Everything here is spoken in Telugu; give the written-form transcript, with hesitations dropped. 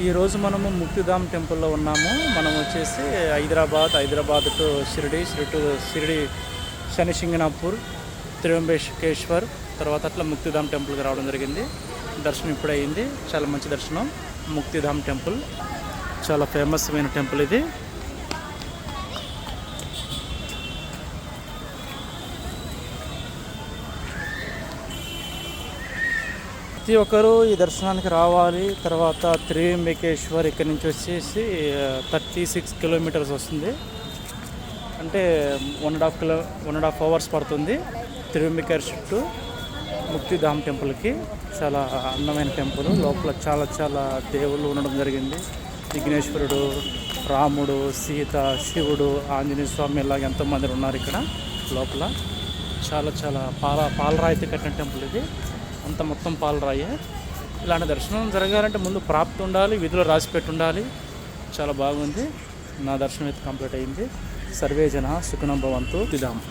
ఈరోజు మనము ముక్తిధామ్ టెంపుల్లో ఉన్నాము. మనం వచ్చేసి హైదరాబాద్ టు షిరిడి శని సింగనాపూర్, త్రియంబకేశ్వర్, తర్వాత అట్లా ముక్తిధామ్ టెంపుల్కి రావడం జరిగింది. దర్శనం ఇప్పుడే అయింది. చాలా మంచి దర్శనం. ముక్తిధామ్ టెంపుల్ చాలా ఫేమస్ అయిన టెంపుల్ ఇది. ప్రతి ఒక్కరూ ఈ దర్శనానికి రావాలి. తర్వాత త్రియంబకేశ్వర్ ఇక్కడి నుంచి వచ్చేసి 36 కిలోమీటర్స్ వస్తుంది. అంటే 1.5 అవర్స్ పడుతుంది త్రియంబకేశ్వర్ టు ముక్తిధామ్ టెంపుల్కి. చాలా అందమైన టెంపుల్. లోపల చాలా దేవుళ్ళు ఉండడం జరిగింది. విఘ్నేశ్వరుడు, రాముడు, సీత, శివుడు, ఆంజనేయ స్వామి ఇలాగ ఎంతోమంది ఉన్నారు ఇక్కడ లోపల. చాలా పాలరాయితీ కట్టిన టెంపుల్ ఇది. అంత మొత్తం పాలరాయే. ఇలాంటి దర్శనం జరగాలంటే ముందు ప్రాప్తి ఉండాలి, విధులు రాసిపెట్టి ఉండాలి. చాలా బాగుంది. నా దర్శనం అయితే కంప్లీట్ అయింది. సర్వే జన సుఖినో భవంతు. ముక్తిధామ్.